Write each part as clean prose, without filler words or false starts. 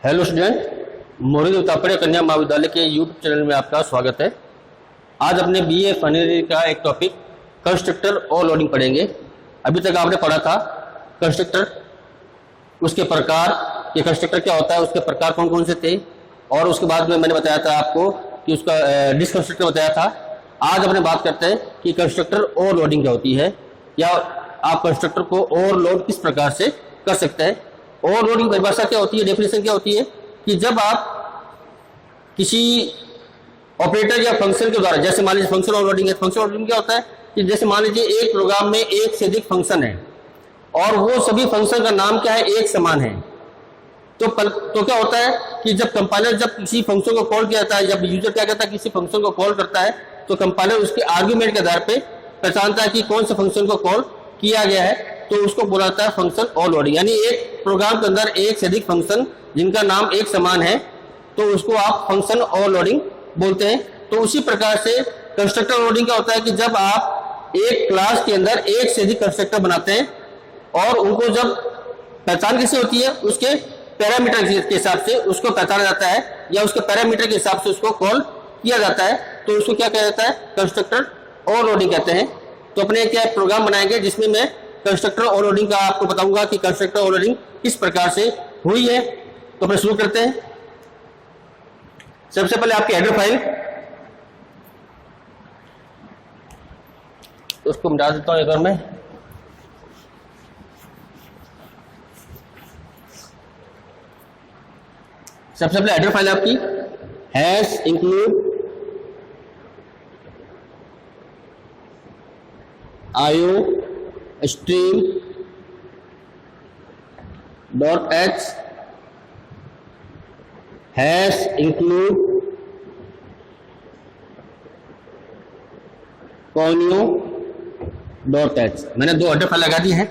Hello student, मोहित उत्तापड़े कन्या महाविद्यालय के यूट्यूब चैनल में आपका स्वागत है। आज अपने बीए फाइनल का एक टॉपिक कंस्ट्रक्टर और लोडिंग पढ़ेंगे। अभी तक आपने पढ़ा था कंस्ट्रक्टर, उसके प्रकार, ये कंस्ट्रक्टर क्या होता है, उसके प्रकार कौन कौन से थे, और उसके बाद में मैंने बताया था आपको कि उसका डिसकंस्ट्रक्टर बताया था। आज अपने बात करते हैं कि कंस्ट्रक्टर और लोडिंग क्या होती है, या आप कंस्ट्रक्टर को और लोड किस प्रकार से कर सकते हैं। और लोडिंग परिभाषा क्या होती है, डेफिनेशन क्या होती है कि जब आप किसी ऑपरेटर या फंक्शन के द्वारा, जैसे मान लीजिए फंक्शन ओवरलोडिंग है। फंक्शन ओवरलोडिंग क्या होता है कि जैसे मान लीजिए एक प्रोग्राम में एक से अधिक फंक्शन है और वो सभी फंक्शन का नाम क्या है, एक समान है। तो क्या होता है कि जब कंपाइलर जब किसी फंक्शन को कॉल किया जाता है, जब यूजर क्या करता है किसी फंक्शन को कॉल करता है, तो कंपाइलर उसके आर्ग्यूमेंट के आधार पे पहचानता है कि कौन से फंक्शन को कॉल किया गया है, तो उसको बोला जाता है फंक्शन ओवरलोडिंग। यानी एक प्रोग्राम के अंदर एक से अधिक फंक्शन जिनका नाम एक समान है, तो उसको आप फंक्शन ओवरलोडिंग बोलते हैं। तो उसी प्रकार से कंस्ट्रक्टर ओवरलोडिंग क्या होता है कि जब आप एक क्लास के अंदर एक से अधिक कंस्ट्रक्टर बनाते हैं और उनको जब पहचान कैसे होती है, उसके पैरामीटर के हिसाब से उसको पहचाना जाता है या उसके पैरामीटर के हिसाब से उसको कॉल किया जाता है, तो उसको क्या कहा जाता है, कंस्ट्रक्टर ओवरलोडिंग कहते हैं। तो अपने क्या प्रोग्राम बनाएंगे जिसमें मैं कंस्ट्रक्टर ओवरलोडिंग का आपको बताऊंगा कि कंस्ट्रक्टर ओवरलोडिंग किस प्रकार से हुई है। तो अपने शुरू करते हैं। सबसे पहले आपकी हेडर फाइल, उसको मिटा देता हूं एक बार मैं। सबसे पहले हेडर फाइल आपकी hash include IO stream .h hash include conio .h। मैंने दो हेडर फाइल लगा दी है।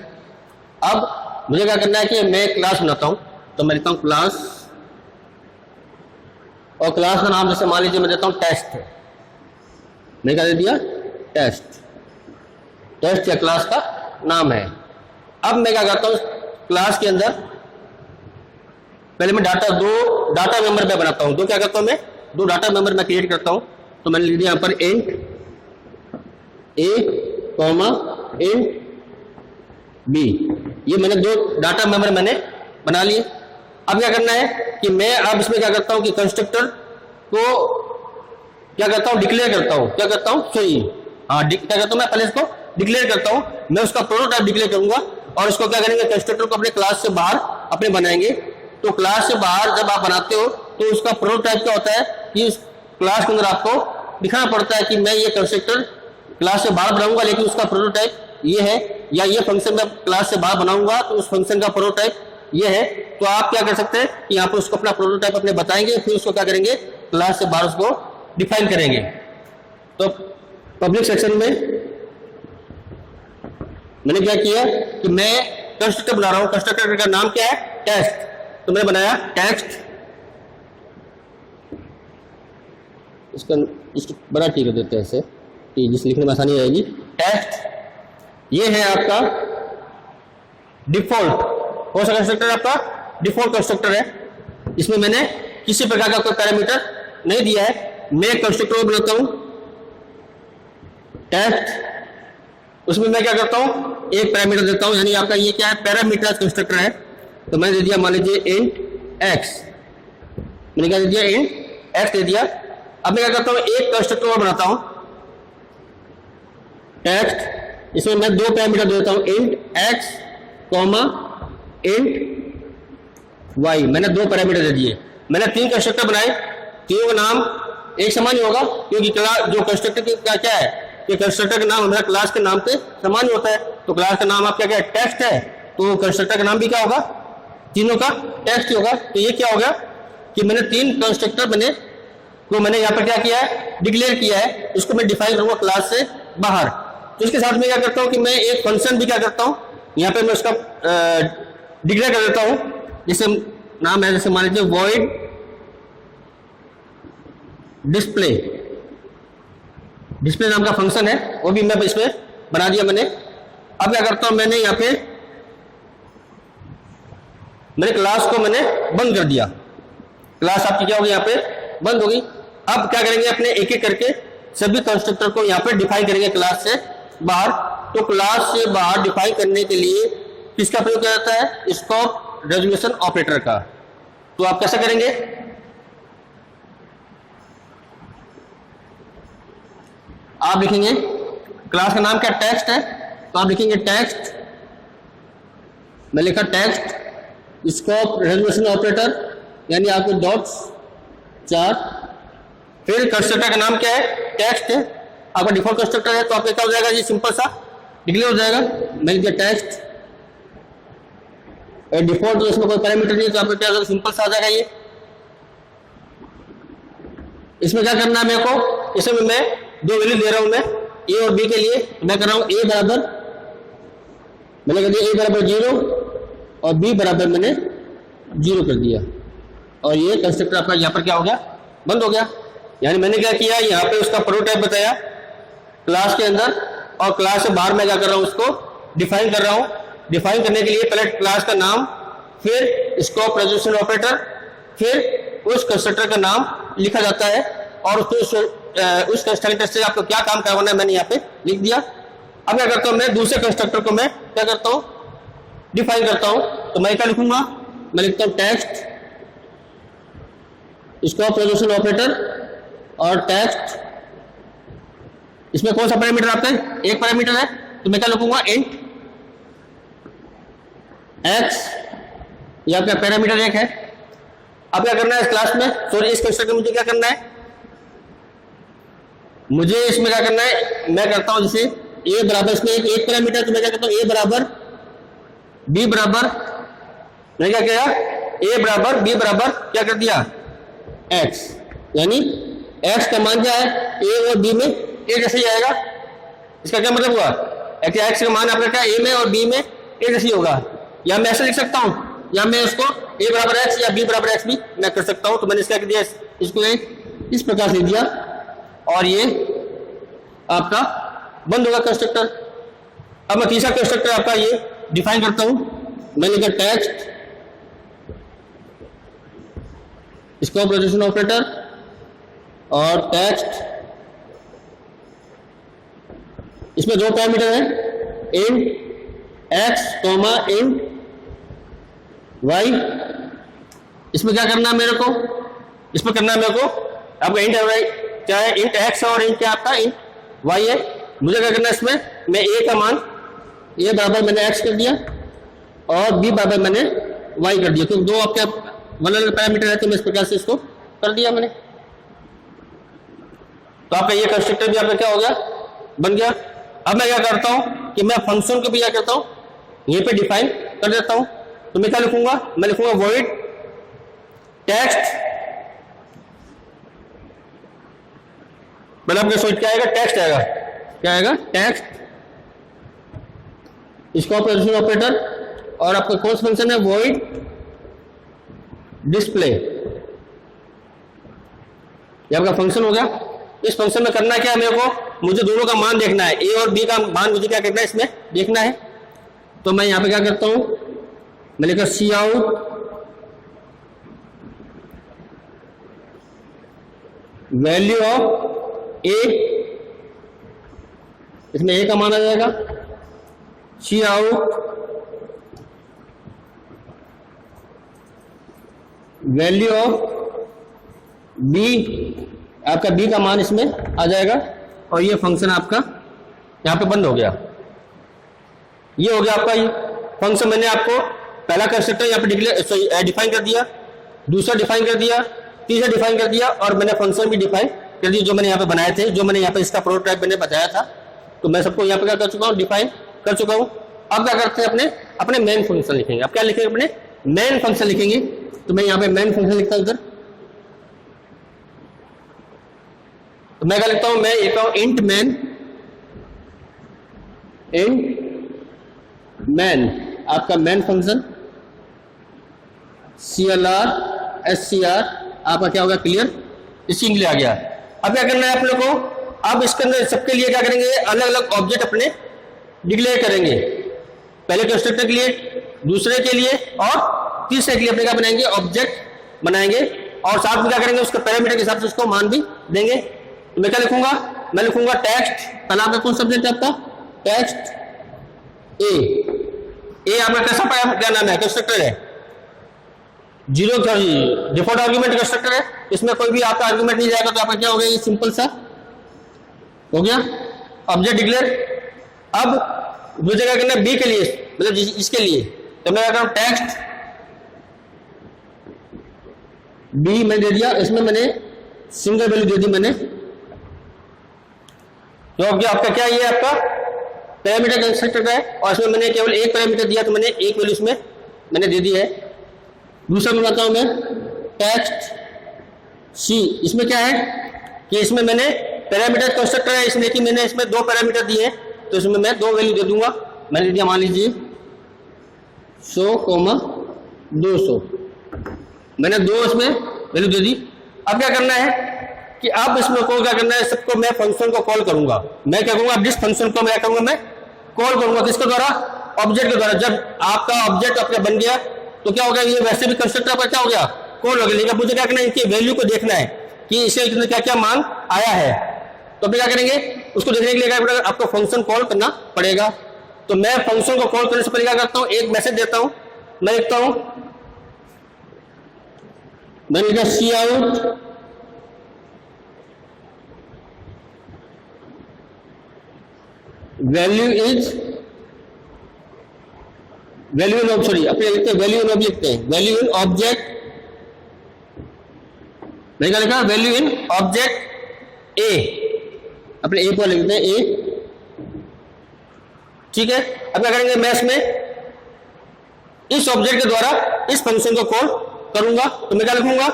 अब मुझे क्या करना है कि मैं क्लास बनाता हूं, तो मैं लिखता हूं क्लास, और क्लास का नाम जैसे मान लीजिए मैं देता हूं टेस्ट। मैं क्या दे दिया, टेस्ट। टेस्ट या क्लास का नाम है। अब मैं क्या करता हूं, क्लास के अंदर पहले मैं दो डाटा मेंबर मैं बनाता हूं। क्या करता हूं मैं, दो डाटा मेंबर मैं क्रिएट करता हूं। तो मैंने लिख दिया यहां पर int a comma int b। ये मैंने दो डाटा मेंबर मैंने बना लिए। अब क्या करना है कि मैं अब इसमें क्या करता हूं कि कंस्ट्रक्टर को क्या करता हूं, डिक्लेयर करता हूं। क्या करता हूं, सही, हाँ, क्या करता हूं मैं, पहले इसको डिक्लेयर करता हूं। मैं उसका प्रोटोटाइप डिक्लेयर करूंगा और इसको क्या करेंगे, कंस्ट्रक्टर को अपने क्लास से बाहर अपने बनाएंगे। तो क्लास से बाहर जब आप बनाते हो तो उसका प्रोटोटाइप क्या होता है कि इस क्लास के अंदर आपको दिखाना पड़ता है कि मैं ये कंस्ट्रक्टर क्लास से बाहर बनाऊंगा, लेकिन उसका प्रोटोटाइप ये है, या ये फंक्शन मैं क्लास से बाहर बनाऊंगा तो उस फंक्शन का प्रोटोटाइप ये है। तो आप क्या कर सकते हैं कि यहाँ पर उसको अपना प्रोटोटाइप अपने बताएंगे, फिर उसको क्या करेंगे, क्लास से बाहर उसको डिफाइन करेंगे। तो पब्लिक सेक्शन में मैंने क्या किया कि मैं कंस्ट्रक्टर बना रहा हूं। कंस्ट्रक्टर का नाम क्या है, टेस्ट। तो मैंने बनाया टेक्स्ट। इसको बड़ा टी कर देते हैं ऐसे, जिससे लिखने में आसानी रहेगी। टेक्स्ट ये है आपका डिफॉल्ट, कौन सा कंस्ट्रक्टर है आपका, डिफॉल्ट कंस्ट्रक्टर है। इसमें मैंने किसी प्रकार का कोई पैरामीटर नहीं दिया है। मैं कंस्ट्रक्टर बनाता हूं टेक्स्ट, उसमें मैं क्या करता हूं, एक पैरामीटर देता हूं, यानी आपका ये क्या है, पैरामीटर कंस्ट्रक्टर है। तो मैंने दे दिया मान लीजिए इंट x। मैंने क्या दे दिया, इंट x दे दिया। अब मैं क्या करता हूं, एक कंस्ट्रक्टर और बनाता हूं टेक्स्ट। इसमें मैं दो पैरामीटर देता हूं, int x comma int y। मैंने दो पैरामीटर दे दिए। मैंने तीन कंस्ट्रक्टर बनाए, तीनों का नाम एक समान ही होगा, क्योंकि जो कंस्ट्रक्टर का क्या है कि कंस्ट्रक्टर का नाम हमारा क्लास के नाम पे समान ही होता है। तो क्लास का नाम आपका क्या है, टेक्स्ट है, तो कंस्ट्रक्टर का नाम भी क्या होगा, तीनों का टेक्स्ट ही होगा। तो ये क्या हो गया कि मैंने तीन कंस्ट्रक्टर मैंने यहाँ पर क्या किया है, डिक्लेयर किया है। उसको मैं डिफाइन करूंगा क्लास से बाहर। तो इसके साथ में क्या करता हूँ कि मैं एक फंक्शन भी क्या करता हूँ, यहाँ पे मैं उसका डिक्लेयर कर देता हूँ। जैसे नाम है, जैसे मान लीजिए वॉइड डिस्प्ले नाम का फंक्शन है, वो भी मैं इसमें बना दिया मैंने। अब क्या करता हूं, मैंने यहाँ पे मेरे क्लास को मैंने बंद कर दिया। क्लास आपकी क्या होगी, यहाँ पे बंद होगी। अब क्या करेंगे, अपने एक एक करके सभी कंस्ट्रक्टर को यहाँ पे डिफाइन करेंगे क्लास से बाहर। तो क्लास से बाहर डिफाइन करने के लिए किसका प्रयोग किया जाता है, स्कोप रेजोल्यूशन ऑपरेटर का। तो आप कैसे करेंगे, आप लिखेंगे क्लास का नाम क्या टेक्स्ट है, तो आप लिखेंगे टेक्स्ट, मैं लिखा टेक्स्ट स्कोप रेजोल्यूशन ऑपरेटर यानी आपके डॉट्स 4। फिर कंस्ट्रक्टर का नाम क्या है, टेक्स्ट है, आपका डिफॉल्ट कंस्ट्रक्टर है तो आपका क्या हो जाएगा, ये सिंपल सा डिक्लेयर हो जाएगा। मैं लिख दिया टेक्स्ट, डिफॉल्ट तो इसमें कोई पैरामीटर नहीं है तो आपका क्या होगा, सिंपल सा आ जाएगा ये। इसमें क्या करना है मेरे को, इसमें मैं दो वैल्यू दे रहा हूं मैं ए और बी के लिए। मैं कर रहा हूं ए बराबर, मैंने कर दिया ए बराबर 0 और बी बराबर मैंने 0 कर दिया, और ये कंस्ट्रक्टर आपका यहाँ पर क्या हो गया, बंद हो गया। यानी मैंने क्या किया, यहाँ पे उसका प्रोटोटाइप बताया क्लास के अंदर, और क्लास से बाहर मैं क्या कर रहा हूँ, उसको डिफाइन कर रहा हूँ। डिफाइन करने के लिए पहले क्लास का नाम, फिर स्कोप रेजोल्यूशन ऑपरेटर, फिर उस कंस्ट्रक्टर का नाम लिखा जाता है, और उस कंस्ट्रक्टर से आपको क्या काम करवाना है मैंने यहाँ पे लिख दिया। अब क्या करता हूँ, मैं दूसरे कंस्ट्रक्टर को मैं क्या करता हूँ, डिफाइन करता हूँ। तो मैं क्या लिखूंगा, मैं लिखता हूँ टेक्स्ट स्कोप रेजोल्यूशन ऑपरेटर और टेक्स्ट, इसमें कौन सा पैरामीटर आपका है, एक पैरामीटर है, तो मैं क्या लिखूंगा, इंट एक्स, ये आपका पैरामीटर एक है। अब क्या करना है इस क्लास में, सॉरी इस कंस्ट्रक्टर में मुझे क्या करना है, मुझे इसमें क्या करना है, मैं करता हूं जैसे ए बराबर, इसमें एक पैरामीटर, तो मैं क्या करता हूं ए बराबर बी बराबर, मैं क्या किया, ए बराबर बी बराबर क्या कर दिया एक्स, यानी एक्स का मान क्या है, ए और बी में ए जैसे ही आएगा। इसका क्या मतलब हुआ, एक्स का मान आपका क्या ए में और बी में ए जैसे ही होगा। या मैं ऐसे लिख सकता हूं, या मैं उसको ए बराबर एक्स या बी बराबर एक्स भी मैं कर सकता हूं। तो मैंने इसका क्या दिया, इसको इस प्रकार से दिया, और ये आपका बंद होगा कंस्ट्रक्टर। अब मैं तीसरा कंस्ट्रक्टर आपका ये डिफाइन करता हूं, मैं लिखा टेक्स्ट स्कोप रेजोल्यूशन ऑपरेटर और टेक्स्ट, इसमें दो पैरामीटर है, int x comma int y. इसमें क्या करना है मेरे को, इसमें करना है मेरे को आपका इंट क्या है, इंट एक्स और इंट क्या आपका इंट वाई है। मुझे क्या करना है, इसमें मैं ए का मान ए बराबर मैंने एक्स कर दिया और बी बराबर मैंने वाई कर दिया, क्योंकि दो आपके वन अलग पैरामीटर है, तो मैं इस प्रकार से इसको कर दिया मैंने। तो आपका ये कंस्ट्रक्टर भी आपका क्या हो गया, बन गया। अब मैं क्या करता हूं कि मैं फंक्शन को भी क्या करता हूं, यहीं पे डिफाइन कर देता हूं। तो मैं क्या लिखूंगा, मैं लिखूंगा वॉइड टेक्स्ट, मतलब आपका सोच क्या आएगा, टेक्स्ट आएगा, क्या आएगा टेक्स्ट स्कोप रेजोल्यूशन ऑपरेटर, और आपका कौन सा फंक्शन है, वॉइड डिस्प्ले, ये आपका फंक्शन हो गया। इस फंक्शन में करना क्या है मेरे को, मुझे दोनों का मान देखना है, ए और बी का मान मुझे क्या करना है इसमें देखना है। तो मैं यहां पे क्या करता हूं, मैं लिखा सी आउट वैल्यू ऑफ ए, इसमें ए का मान आ जाएगा, सी आउट वैल्यू ऑफ बी, आपका बी का मान इसमें आ जाएगा, और ये फंक्शन आपका यहां पे बंद हो गया। ये हो गया आपका ये फंक्शन। मैंने आपको पहला कंस्ट्रक्टर यहाँ पे डिफाइन कर दिया, दूसरा डिफाइन कर दिया, तीसरा डिफाइन कर दिया, और मैंने फंक्शन भी डिफाइन कर दिया जो मैंने यहाँ पे बनाए थे, जो मैंने यहाँ पे इसका प्रोटोटाइप मैंने बताया था। तो मैं सबको यहाँ पे क्या कर चुका हूँ, डिफाइन कर चुका हूँ। अब क्या करते हैं, अपने मेन फंक्शन लिखेंगे। अब क्या लिखेंगे, अपने मेन फंक्शन लिखेंगे। तो मैं यहाँ पे मेन फंक्शन लिखता हूँ इधर, तो मैं क्या लिखता हूं, मैं लिखता हूं इंट मैन आपका मेन फंक्शन, CLR SCR आपका क्या होगा, क्लियर स्ट्रिंग ले आ गया। अब क्या करना है आप लोग को, अब इसके अंदर सबके लिए क्या करेंगे, अलग अलग ऑब्जेक्ट अपने डिक्लेयर करेंगे, पहले कंस्ट्रक्टर के लिए, दूसरे के लिए और तीसरे के लिए अपने क्या बनाएंगे, ऑब्जेक्ट बनाएंगे। और साथ में क्या करेंगे, उसके पैरामीटर के हिसाब से उसको मान भी देंगे। तो मैं क्या लिखूंगा, मैं लिखूंगा टेक्स्ट, पहला आपका कौन सब्जेक्ट है आपका, टेक्स्ट ए आपका कैसा पाया, क्या नाम है, कंस्ट्रक्टर है, जीरो डिफॉल्ट आर्गुमेंट कंस्ट्रक्टर है, इसमें कोई भी आपका आर्गुमेंट नहीं जाएगा, तो आपका क्या हो गया, ये सिंपल सा हो गया ऑब्जेक्ट डिक्लेयर। अब दूसरी जगह करना बी के लिए, मतलब इसके लिए, तो मैं क्या करूं, टेक्स्ट बी मैंने दे दिया, इसमें मैंने सिंगल वैल्यू दे दी मैंने, तो अब आपका क्या, ये आपका पैरामीटर कंस्ट्रक्टर का है, और इसमें मैंने केवल एक पैरामीटर दिया, तो मैंने एक वैल्यू इसमें मैंने दे दी है। दूसरा बनाता हूं मैं टेक्स्ट सी, इसमें क्या है कि इसमें मैंने पैरामीटर कंस्ट्रक्टर है, इसमें कि मैंने इसमें दो पैरामीटर दिए, तो इसमें मैं दो वैल्यू दे दूंगा। मैंने दिया मान लीजिए 100,200, मैंने दो इसमें वैल्यू दे दी। अब क्या करना है कि अब इसमें को क्या करना है, सबको मैं फंक्शन को कॉल करूंगा। मैं क्या करूंगा, जिस फंक्शन को मैं करूंगा, मैं कॉल करूंगा किसके द्वारा, ऑब्जेक्ट के द्वारा। जब आपका ऑब्जेक्ट आपका बन गया तो क्या होगा, ये वैसे भी कंस्ट्रक्टर पर क्या हो गया, कॉल हो गया। लेकिन मुझे क्या करना है, इनकी वैल्यू को देखना है कि इसे क्या क्या मान आया है, तो फिर क्या करेंगे, उसको देखने के लिए क्या पड़ेगा, आपको फंक्शन कॉल करना पड़ेगा। तो मैं फंक्शन को कॉल करने से पहले क्या करता हूं, एक मैसेज देता हूं, मैं लिखता हूं, मैंने लिखा सी आउट वैल्यू इन सॉरी अपने लिखते हैं वैल्यू इन ऑब्जेक्ट लिखते हैं, वैल्यू इन ऑब्जेक्ट, मैंने क्या लिखा, वैल्यू इन ऑब्जेक्ट ए, अपने ए को लिखते हैं ए, ठीक है। अब क्या करेंगे, मैं इसमें इस ऑब्जेक्ट के द्वारा इस फंक्शन को कॉल करूंगा, तो मैं क्या लिखूंगा,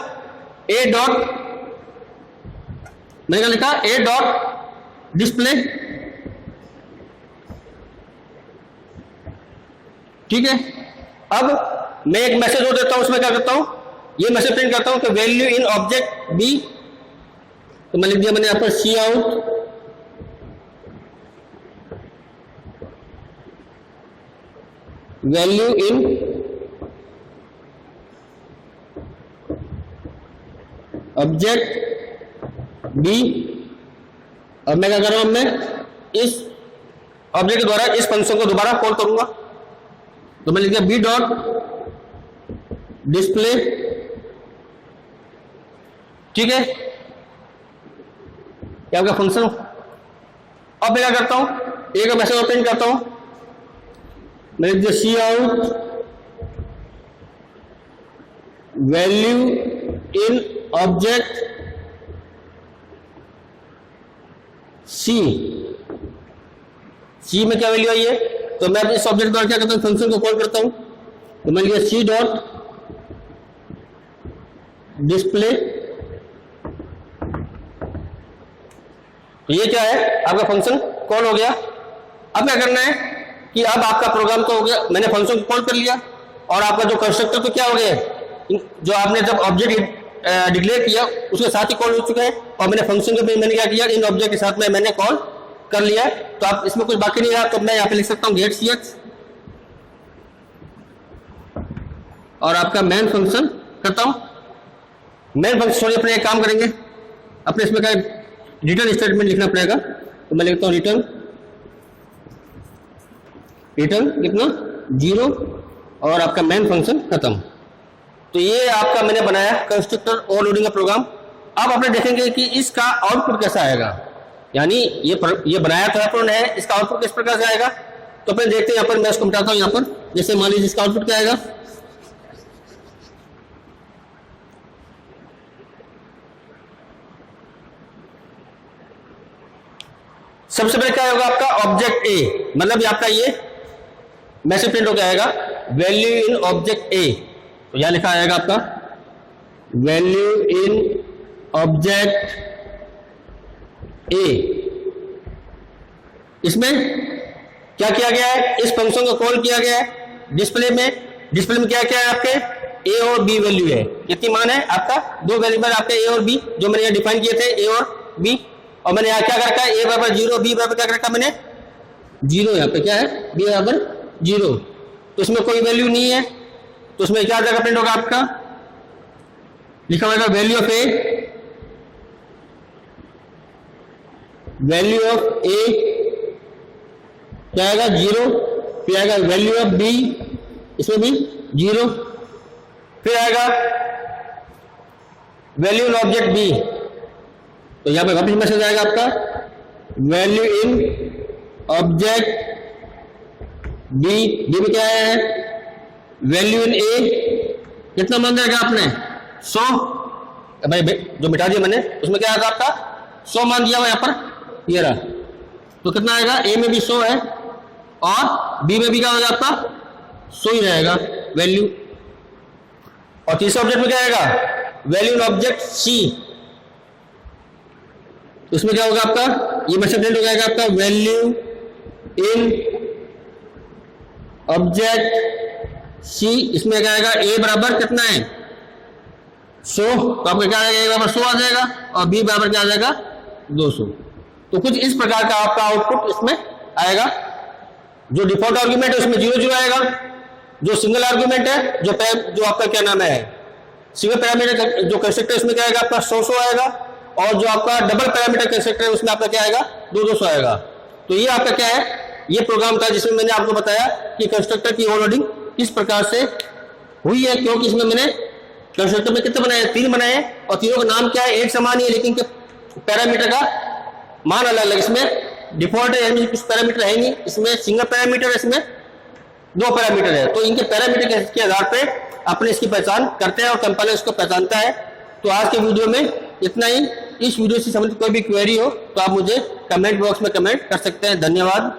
ए डॉट, मैंने क्या लिखा, ए डॉट डिस्प्ले, ठीक है। अब मैं एक मैसेज और देता हूं, उसमें क्या करता हूं, ये मैसेज प्रिंट करता हूं कि वैल्यू इन ऑब्जेक्ट बी, तो मैं लिख दिया मैंने यहां पर cout value in object B. अब मैं क्या कर रहा हूं, मैं इस ऑब्जेक्ट के द्वारा इस फंक्शन को दोबारा कॉल करूंगा, तो मैं लिख दिया बी डॉट डिस्प्ले, ठीक है, क्या आपका फंक्शन। अब मैं क्या करता हूं, एक मैसेज प्रिंट करता हूं, मैं लिख दिया cout value in object C, C में क्या वैल्यू आई है, तो मैं इस ऑब्जेक्ट द्वारा क्या करता हूं, फंक्शन को कॉल करता हूं, तो मैं लिया सी डॉट डिस्प्ले, ये क्या है, आपका फंक्शन कॉल हो गया। अब क्या करना है कि अब आपका प्रोग्राम तो हो गया, मैंने फंक्शन को कॉल कर लिया, और आपका जो कंस्ट्रक्टर तो क्या हो गया, जो आपने जब ऑब्जेक्ट डिक्लेयर किया उसके साथ ही कॉल हो चुका है, और मैंने फंक्शन के मैंने क्या किया, इन ऑब्जेक्ट के साथ में मैंने कॉल कर लिया। तो आप इसमें कुछ बाकी नहीं रहा, तो मैं यहाँ पे लिख सकता हूँ गेट सीएच, और आपका मेन फंक्शन करता हूँ। मेन फंक्शन अपने एक काम करेंगे, अपने इसमें क्या रिटर्न स्टेटमेंट लिखना पड़ेगा, तो मैं लिखता हूँ रिटर्न लिखना 0, और आपका मेन फंक्शन खत्म। तो ये आपका मैंने बनाया कंस्ट्रक्टर ओवरलोडिंग का प्रोग्राम। अब आपने देखेंगे कि इसका आउटपुट कैसा आएगा, यानी ये बनाया तो अपन है, इसका आउटपुट किस प्रकार से आएगा, तो अपन देखते हैं। यहाँ पर मैं इसको मिटाता हूँ, यहाँ पर जैसे मान लीजिए इसका आउटपुट क्या आएगा, सबसे पहले क्या होगा आपका ऑब्जेक्ट ए, मतलब आपका ये मैसेज प्रिंट होकर आएगा वैल्यू इन ऑब्जेक्ट ए, तो यहां लिखा आएगा आपका वैल्यू इन ऑब्जेक्ट ए। इसमें क्या किया गया है, इस फंक्शन को कॉल किया गया है डिस्प्ले में क्या क्या है, आपके ए और बी वैल्यू है, कितनी मान है आपका, दो वेरिएबल आपके ए और बी जो मैंने यहाँ डिफाइन किए थे, ए और बी, और मैंने यहाँ क्या कर रखा है, ए बराबर 0, बी बराबर क्या कर रखा मैंने 0, यहाँ पे क्या है बी बराबर 0, तो इसमें कोई वैल्यू नहीं है, तो उसमें क्या जगह प्रिंट होगा आपका लिखा होगा value of A, value of A क्या आएगा 0, फिर आएगा वैल्यू ऑफ बी, इसमें भी 0, फिर आएगा वैल्यू इन ऑब्जेक्ट बी, तो यहां पे वापस मैसेज आएगा आपका value in object b, b में क्या है वैल्यू इन ए, कितना मान दिया आपने 100, भाई जो मिटा दिया मैंने उसमें क्या आएगा आपका 100 मान दिया हुआ यहां पर, ये रहा, तो कितना आएगा ए में भी 100 है और बी में भी क्या होगा आपका 100 ही रहेगा वैल्यू। और तीसरे ऑब्जेक्ट में क्या आएगा वैल्यू इन ऑब्जेक्ट सी, उसमें क्या होगा आपका ये मैसेज प्रिंट हो जाएगा आपका वैल्यू इन ऑब्जेक्ट सी, इसमें क्या आएगा ए बराबर कितना है 100, तो आपका क्या आएगा ए बराबर 100 आ जाएगा और बी बराबर क्या आ जाएगा 200। तो कुछ इस प्रकार का आपका आउटपुट इसमें आएगा। जो डिफॉल्ट आर्गुमेंट है उसमें 0 0 आएगा, जो सिंगल आर्गुमेंट है जो आपका क्या नाम है सिंगल पैरामीटर जो कंस्ट्रक्टर उसमें क्या आएगा आपका 100 100 आएगा, और जो आपका डबल पैरामीटर कंस्ट्रक्टर है उसमें आपका क्या आएगा 200 आएगा। तो ये आपका क्या है ये प्रोग्राम था जिसमें मैंने आपको बताया कि कंस्ट्रक्टर की ओवरलोडिंग किस प्रकार से हुई है, क्योंकि इसमें मैंने कंस्ट्रक्टर में कितने बनाए 3 बनाए और तीनों का नाम क्या है एक समान ही है, लेकिन पैरामीटर का मान अलग अलग, इसमें डिफॉल्ट है यानी कुछ पैरामीटर है नहीं, इसमें सिंगल पैरामीटर है, इसमें 2 पैरामीटर है, तो इनके पैरामीटर के आधार पे अपने इसकी पहचान करते हैं और कंपाइलर इसको पहचानता है। तो आज के वीडियो में इतना ही। इस वीडियो से संबंधित कोई भी क्वेरी हो तो आप मुझे कमेंट बॉक्स में कमेंट कर सकते हैं। धन्यवाद।